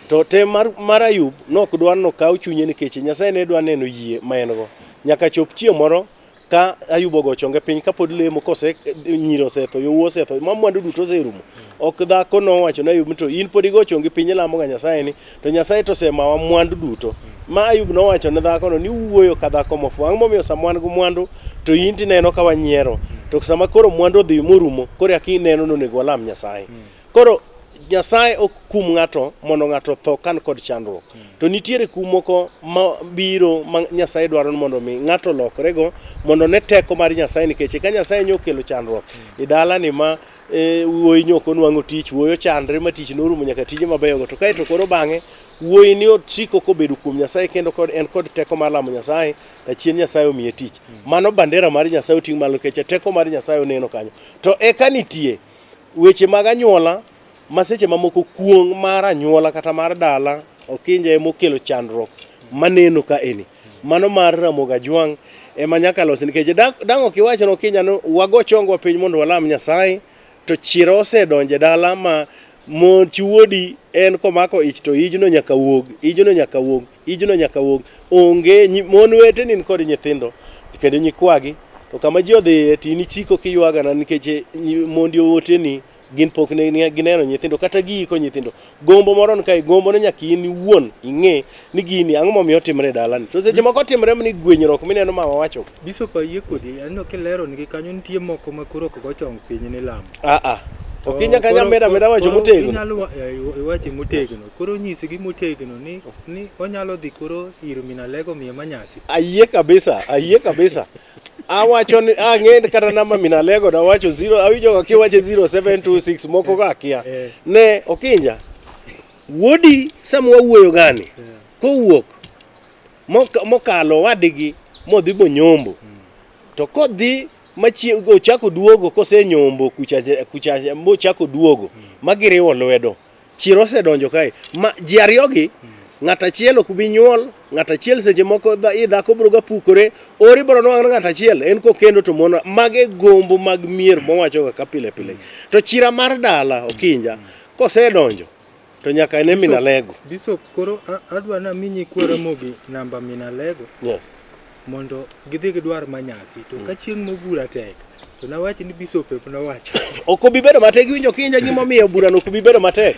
To tem mar Ayub nok dwar no kaw chunye nikech Nyasaye ne dwa neno yie ma en go nyaka chop chieng' moro ka Ayub ogo chonge piny kapod lemo kose nyiro osetho yowuoyo osetho ma mwandu duto oserumo. Ok dhako nowacho na Ayub to in pod igo chonge piny lamo ga Nyasaye ni to Nyasaye to semawa mwandu duto. Ma Ayub nowacho ne dhako no ni wuoyo ka dhako mofuwo. Ang'o momiyo sama wan go mwandu to in tineno ka wanyiero to sama koro mwandu odhi morumo koro aki neno no nego walam Nyasaye. Koro Nyasaye ok kum ng'ato mondo ng'ato tho kan kod chandruok. To nitiere kum moko ma biro ma Nyasaye dwaro mondo mi ng'ato lokrego mondo ne teko mar Nyasaye, nikech ka Nyasaye nyokelo chandruok i dala ni ma wuoyi nyoko nwang'o tich, wuoyo chandre ma tich norumo nyaka tije mabeyo go, to kae to koro bang'e wuoyi ni otsiko kobedo kuom Nyasaye kendo en kod teko mar lamo Nyasaye, achien Nyasaye omiye tich. Mano bandera mar Nyasaye oting' malo, nikech teko mar Nyasaye oneno kanyo. To eka nitie weche mag anyuola ma seche mamoko kuong' mar anyuola kata mar dala okinje mokelo chandruok maneno ka eni. Mano mar Ramogi Ajwang' ema nyaka los, nikech dang' ok iwach no kinyano wago chongwa piny mondo walam Nyasaye, to chiro osedonje dala ma mon chuodi en komako ich to ijno nyaka wuog, ijno nyaka wuog, ijno nyaka wuog. Onge mon wete nin kod nyithindo kendo nyikwagi, to kama ji odhi tini chiko kiyuagana nikech mondi owoteni gin pok ne gineno nyithindo kata giiko nyithindo. Gombo moro kae, gombo no nyaka in iwuon ing'e ni gini ang'o momiyo timre dalani. To seche moko timre ni gwenyruok mineno ma wawacho. Bishop ayie kodi, aneno kilero nigi kanyo nitie moko ma koro ok gochong piny ni lamo. Okinya kanya meda wacho motegno. Inyalo wache motegno. Koro nyisi gi motegno ni onyalo dhi koro ir Minalego miye manyasi. Ayie kabisa. Awacho ni ang'e kata namba Minalego da wacho 0, awinjo kiwache 0726 moko ga kia. Ne Okinja. Wuodi samwa wuoyo gani? Kowuok mokalo wadigi modhi bo nyombo. To kodhi machiego chako duogo kosenyombo kucha mochako duogo magiriwo lwedo. Chiro osedonjo kae. Ma ji ariyogi ng'ata achiel ok bi nyuol, ng'ata achiel seche moko dhako biro ga pukore, ori biro nwang'o ng'ata achiel en kokendo to mon mage gombo mag mier mowacho ka pile. To chira mar dala Okinja kosedonjo to nyaka ene Minalego. Bishop koro adwa na minyi kwara mogi namba Minalego. Yes. Mondo gidhi gidwar manyasi to ka chieng' mobura tek to nawachi ni Bishop nawacho ok obi bedo matek. Winjo Kinja gimomiyo burano ok obi bedo matek.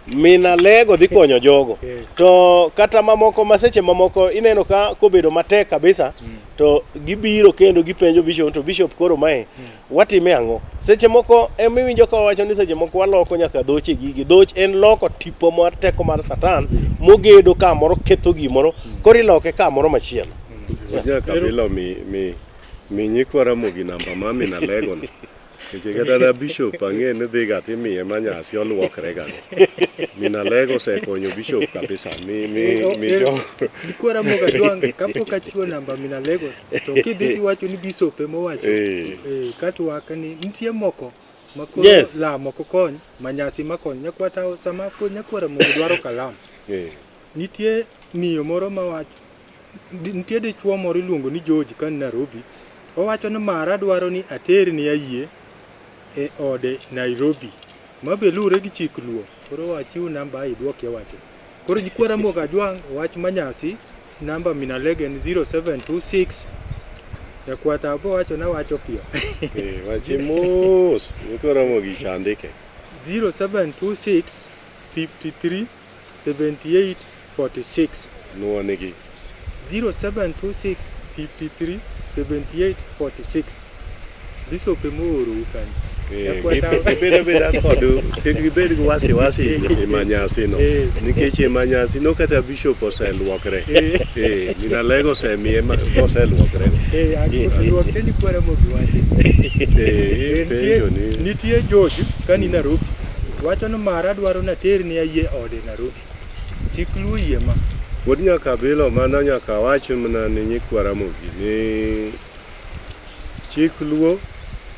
Minalego dhi konyo jogo. To kata mamoko maseche mamoko ineno ka kobedo matek kabisa to gibiro kendo gipenjo Bishop, to Bishop koro mae watime ang'o. Seche moko emiwinjo ka wacho ni seche moko waloko nyaka dhoche gigi. Dhoch en loko tipo mar teko mar Satan mogedo kamoro ketho gimoro koro iloke kamoro machielo. Nyaka Abila mi nyikwa Ramogi namba ma Minalego no. Keche kata na Bishop ang'e ni dhi ga timiye manyasi oluokre ga. Minalego osekonyo Bishop kabisa. Nyikwa Ramogi Ajwang' kapok achiwo namba Minalego to kidhi iwacho ni Bishop emowacho. Katwaka ni nitie moko makoro lamo kokony manyasi makony nyakwa ta sama pod Nyakwa Ramogi dwaro kalam. Nitie miyo moro mawacho nitie dichuo moro iluongo ni George kan Nairobi. Owacho ni mara dwaro ni aterni ayie e ode Nairobi. Mabe lure gi chik luo. Koro wachiw namba idwoke wacho. Koro Nyikwa Ramogi Ajwang' wach manyasi namba Minalego en 0726. Nyakwa ta bo wacho na wacho piyo. Wachi mos. Nyikwa Ramogi chandike. 0726 53 78 46. Nuonigi 0726 53 78 46. Bishop emooro Beda kodu kibed gi wasi manyasi no. Nikech manyasi no kata Bishop oseluokre. Minalego osemiye oseluokre. Luokre Nyikwa Ramogi wacho. Nitie George kani Nairobi. Wacho ni mara dwaro na terni ayie ode Nairobi. Chik luo yie ma. Pod nyaka Abila mana nyaka wacho mana ni Nyikwa Ramogi ni chik luo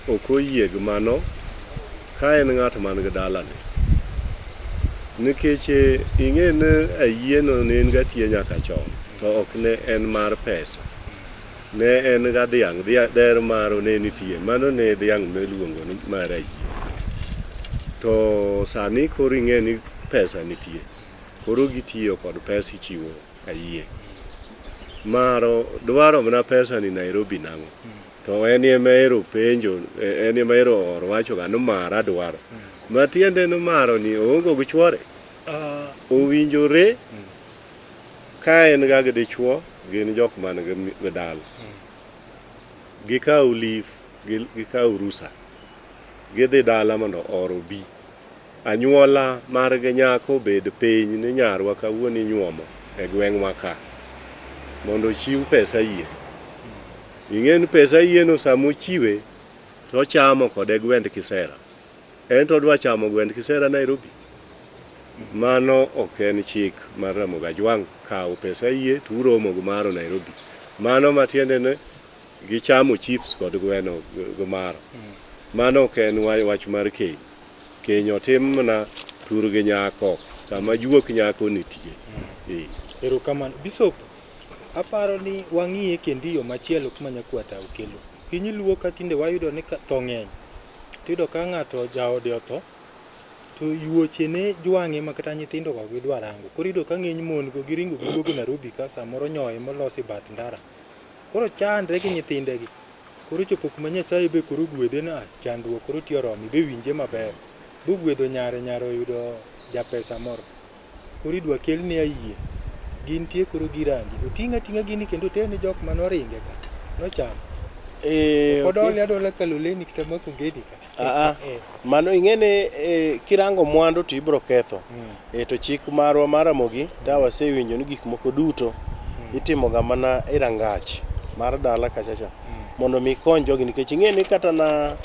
ok oyie gi mano ka en ng'at man gi dalane. Nikech ing'e ni ayieno ne en gatie nyaka chon to ok ne en mar pesa. Ne en ga dhiang' der maro ne nitie, mano ne dhiang' miluongo ni mar ayie. To sani koro ing'e ni pesa nitie. Koro gitiyo kod pesa ichiwo ayie. Maro dwaro mana pesa ni Nairobi nang'o. To en emaero penjo, en emaero wacho ga no mara dwaro. Matiende no maro ni oongo gi chwore. Owinjore ka en ga gi dichuo gin jok man gi dal. Gikaw leave, gikaw rusa. Gidhi dala mondo oro bi. anyuola mar nyako bed piny ni nyarwa kawuono inyuomo e gweng'wa ka mondo chiw pesa yie. Ing'en pesa yie no samo chiwe to chamo kode gwend Kisera. En to dwa chamo gwend Kisera Nairobi. Mano ok en chik mar Ramogi Ajwang' kawo pesa yie to uromo gumaro Nairobi. Mano matiende ne gichamo chips kod gweno gumaro. Mano ok en wach mar keny. Keny otim na tur gi nyako sama juok nyako nitie. Erokamano Bishop, aparo ni wang'iye kendo yo machielo kuma nyakwata okelo. Piny luo ka tinde wayudo ni tho ng'eny. Tiyudo ka ng'ato jaode otho to yuoche ne jwang'e ma kata nyithindo go gidwa rango. Koro iyudo ka ng'eny mon go giringo giduogo Nairobi ka samoro nyoye molosi bath ndara. Koro chandre gi nyithindegi. Koro chopo kuma Nyasaye be koro gwedhe na chandruok koro tiyo romi be winje maber. Bugwedho nyare oyudo japesa moro. Koro idwa kelne ayie. Gintie koro girangi. Oting'a ting'a gini kendo terne jok manoringe ka. Nochamo. Kodole adola kaloleni kita mako ngedi ka. Mano ing'ene kirango mwandu to ibro ketho. To chik marwa mar Ramogi dawa sewinjo ni gik moko duto itimo ga mana e rangach mar dala kachacha. Mondo mi kony jogi nikech ing'eni kata na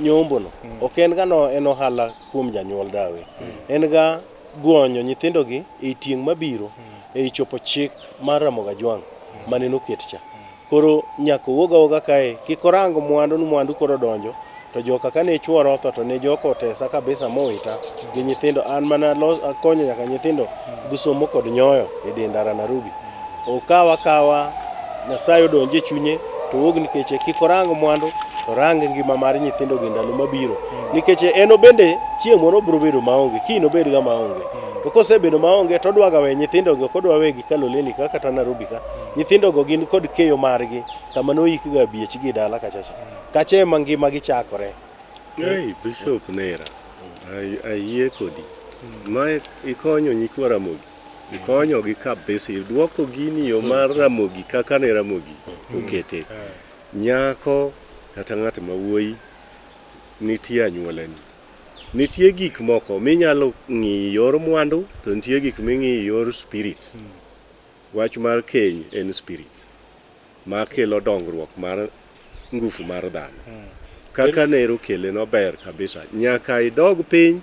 nyombo no ok en ga no en ohala kuom janyuol dawe. En ga guonyo nyithindo gi e tieng' mabiro e chopo chik mar Ramogi Ajwang' mane noket cha. Koro nyako woga kae kikorango mwandu koro donjo to joka kane chuoro otho to ne joko tesa kabisa mowita gi nyithindo an mana akonyo nyaka nyithindo gusomo kod nyoyo e dendara Nairobi. Okawa Nyasaye odonje chunye to wog nikech kikorango mwandu to rang ngima mar nyithindo gi ndalo mabiro nikech eno bende chieng' moro bro bedo maonge kino bed ga maonge to kosebedo maonge to dwaga we nyithindo go kodwa wegi kaloleni ka kata Nairobi ka nyithindo go gin kod keyo margi kama no yik ga biech gi dala kachacha kache mangima gi chakore. Bishop Nera ayie kodi ma ikonyo nyikwa Ramogi ikonyo gi kabisa duoko gini yo mar Ramogi kaka ne Ramogi okete nyako kata ng'at mawuoyi nitie anyuolani. Nitie gik moko minyalo ng'i yor mwandu to nitie gik ming'i yor spirits. Wach mar keny en spirits ma kelo dongruok mar ngufu mar dhano. Kaka Nero kele no ber kabisa. Nyaka idog piny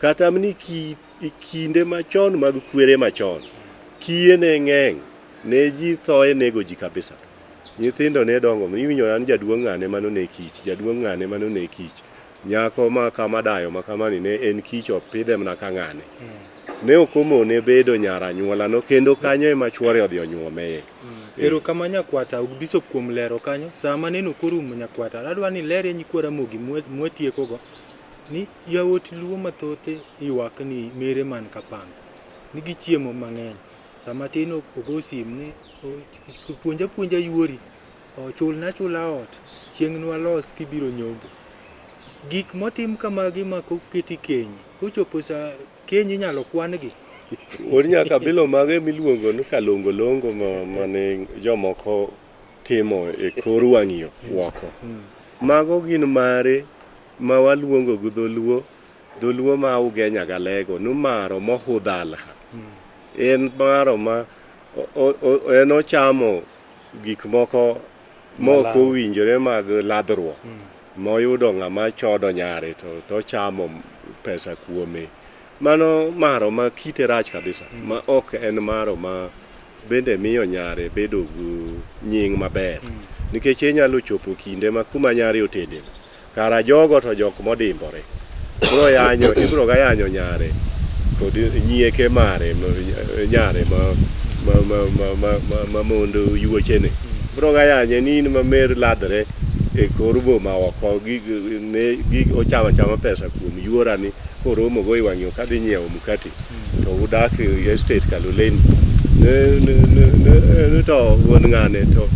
kata mni kinde machon mag kwere machon. Kiye ne ng'eng ne ji thoe nego ji kabisa. Nyithindo ne dongo miwinjo nan jaduong' ng'ane manone kich, jaduong' ng'ane manone kich. Nyako ma kama dayo ma kamani ne en kich opidhe mana ka ng'ane. Ne okomo ne bedo nyara nyuola no kendo kanyo ema chwore odhi onyuome. Erokamano nyakwata Bishop kuom lero kanyo sama neno korumo nyakwata adwa ni lere nyikwa Ramogi mwatieko go ni yawot luo mathote ywak ni mere man kapang ni gichiemo mang'eny sama tin ogo sim ni puonja yuori chula ot chieng' nwalos kibiro nyombo gik motim kamagi ma koketi keny kochopo sa keny inyalo kwan gi Ori nyaka bilo mage miluongo ni kalongolongo mane jomoko timo e kor wang'iyo woko. Mago gin mare ma waluongo gi dholuo ma ugenya galego numaro mohudhala. En maro ma en ochamo gik moko moko winjore mag ladhruok. Moyudo ng'ama chodo nyare to chamo pesa kuome. Mano maro ma kite rach kabisa ma ok en maro ma bende miyo nyare bedo gu nying maber nikech inyalo chopo kinde ma kuma nyare otede kara jogo to jok modimbore ibro ga yanyo nyare kod nyieke mare nyare ma mondo yuochene bro ga yanye ni mamer ladre e korbo ma oko gi ochama pesa kuom yuorani koromo go iwang'io kadhi nyiewo mkati to udak e estate Kaloleni ne to wuon ng'ane to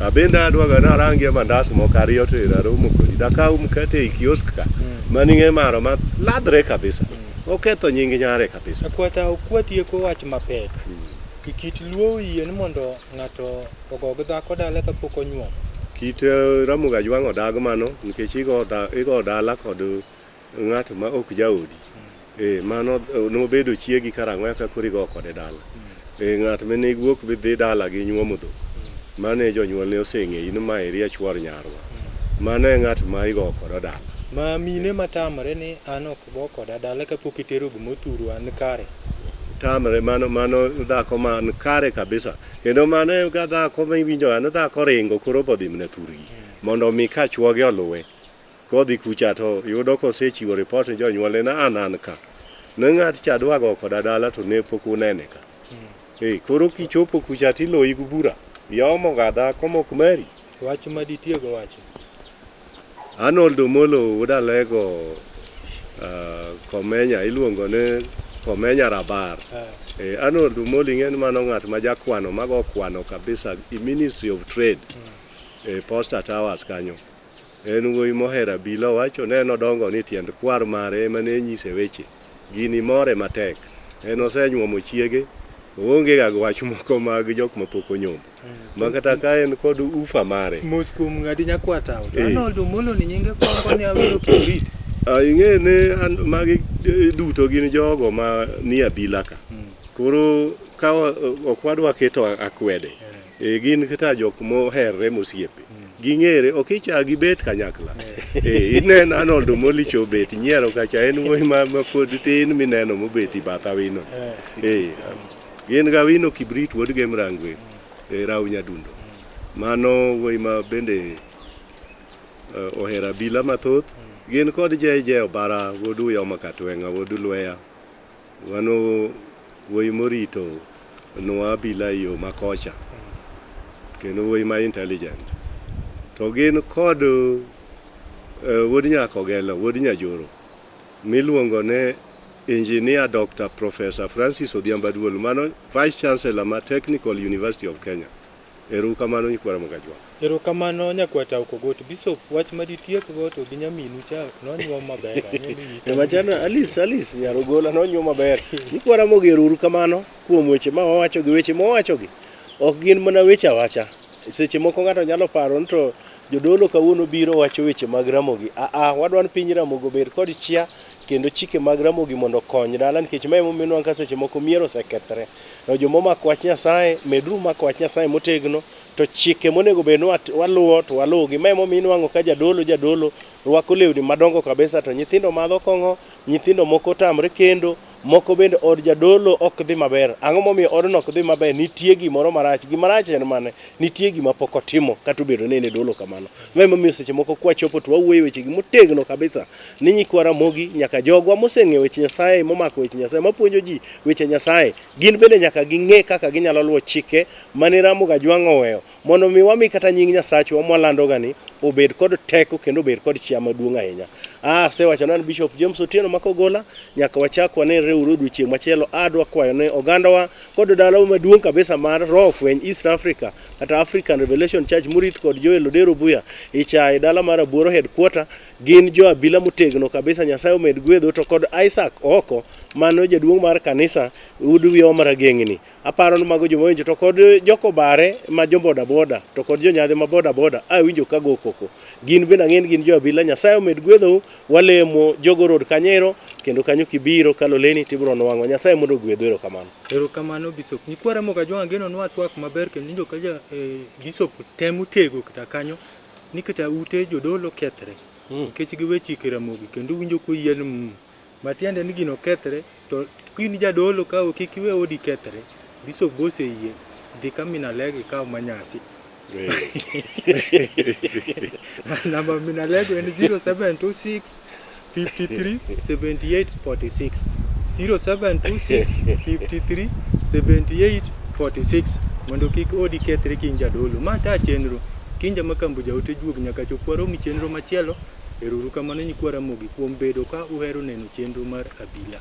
abenda adwaga na rangi mandas moko ariyo to iraromo kodi dakaw mkati e kiosk ka maning'e maro ma ladre kabisa oketho nying nyare kabisa okwatieko wach mapek kit luo yien mondo ng'ato ogog dhako dala kapok onyuol kit Ramogi Ajwang' odag mano nikech igo dala kod ng'at ma ok jaodi Mano nobedo chiegi karang'o ka kori go kode dala. Ng'at mane guok bi dhi dala gi nyuomo dhok. Mane jonyuol ne oseng'eyi ni ma eri chwor nyarwa. Mano e ng'at ma igo kode dala. Ma mine matamre ni an ok go koda dala kapok itero gimothuru an kare. Tamre mano dhako man kare kabisa. Kendo mano e ga dhako ma iwinjo an dhako ringo koro bodhi mna turgi. Mondo mi ka chwoge oluwe. Kodhi kucha to yudo kosechiwo ripot ni jonyuolne na an ka. Ne ng'at cha dwa go koda dala to ne pok unene ka. Koro kichopo kucha tiloyi gubura. Yomo ga dhako mok mari. Wach ma ditiego wacho. Arnold Omolo udalego komenya iluongo ne komenya rabar. Arnold Omolo ing'en mano ng'at ma jakwano mago kwano kabisa i Ministry of Trade. Posta Towers kanyo. En wuoyi mohero Abila wacho ne nodongo ni tiend kwar mare ema ne nyise weche. Gini more matek. En osenyuomo chiege. Onge ga wach moko mag jok mapok onyombo. Makata ka en kod ufa mare. Moskum ng'adi nyakwata. Arnold Omolo ni nyinge kwongo ni Awero Kibrit. Ing'e ne magi duto gin jogo ma ni Abila ka. Koro ka okwadwa keto akwede. Gin kata jok moherre mosiepe. Ging'ere okicha gibet kanyakla. Ineno Arnold Omolo chobet nyiero kacha en wuoyi ma pod tin mineno mobeti batha wino. Gin ga Wino Kibrit wuod Gemrangwe raw nyadundo. Mano wuoyi ma bende ohero Abila mathoth. Gin kod jeje Obara wuod Uyo Makatwenga wuod Lweya. Mano wuoyi morito nwa Abila yo makocha. Kendo wuoyi ma intelligent. To gin kod wuod Nyakogelo wuod Nyajoro miluongo ne Engineer Dr. Professor Francis Odhiambo Aduol, mano Vice Chancellor ma Technical University of Kenya. Erokamano nyikwara Mogajwa. Erokamano nyakwata Okogot. Bishop wach ma ditiek go to gi nyaminu cha nonyuom maber. Machana Alice Nyarogola nonyuom maber. Nyikwara Mogero erokamano kuom weche ma wawacho gi weche ma wawacho gi. Ok gin mana weche awacha. Seche moko ng'ato nyalo paro to jodolo kawuono biro wacho weche mag Ramogi. Wadwan piny Ramogi ber kod chia kendo chike mag Ramogi mondo kony dala nikech mae momiyo ka seche moko miero osekethre. To jomo mako wach Nyasaye medru mako wach Nyasaye motegno to chike monego bed waluwo to waluwogi. Mae momiyo wango ka jadolo rwako lewni madongo kabisa to nyithindo madho kong'o, nyithindo moko tamre kendo, moko bende od jadolo ok dhi maber. Ang'o momiyo odno ok dhi maber? Nitie gimoro marach. Gimarach en mane? Nitie gima pok otimo kata obedo ni ne dolo kamano. Mae momiyo seche moko kwachopo to wawuoyo weche gi motegno kabisa ni nyikwara Mogi nyaka jogwa moseng'eyo weche Nyasaye, momako weche Nyasaye, mapuonjo ji weche Nyasaye, gin bende nyaka ging'e kaka ginyalo luwo chike mane Ramogi Ajwang' oweyo mondo mi wami kata nying Nyasachwa mwalando ni obed kod teko kendo obed kod chia maduong' ahinya. Sewacho nan Bishop James Otieno Makogola nyaka wachak wanenre odiochieng' machielo. Adwa kwayo ne ogandawa kod dalawa maduong' kabisa mar Roho Fweny East Africa kata African Revelation Church murit kod Joel Odero Buya icha dala mar Aboro headquarter. Gin jo Abila motegno kabisa. Nyasaye omed gwedho to kod Isaac Oko mano jaduong' mar kanisa Uduyo Marageng'ni. Aparo mago joma winjo to kod joko bare ma jomboda boda to kod jonyadhe ma boda winjo kago koko. Gin bende ang'en gin jo Abila. Nyasaye omed gwedho. Walemo jogo road Kanyero kendo kanyo kibiro kaloleni tibro nwang'o. Nyasaye mondo gwedho. Erokamano. Erokamano Bishop. Nyikwara Mogi Ajwang' geno nwa twak maber kendo ninjo ka Bishop temo tego kata kanyo ni kata ute jodolo kethre. Nikech giwe chike Ramogi kendo winjo koyien matiende ni gino kethre to kin jadolo ka kik iwe odi kethre. Bishop bose yie dhi kamina legi ka manyasi. Namba minalego en 0726 53 78 46 0726 53 78 46 mondo kik odi kethre kin jadolo. Ma ta chenro kinja makambuja ote juog nyaka chopwaro mi chenro machielo. Erokamano nyikwara Mogi kuom bedo ka uhero neno chenro mar Abila.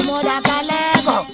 Moda kalego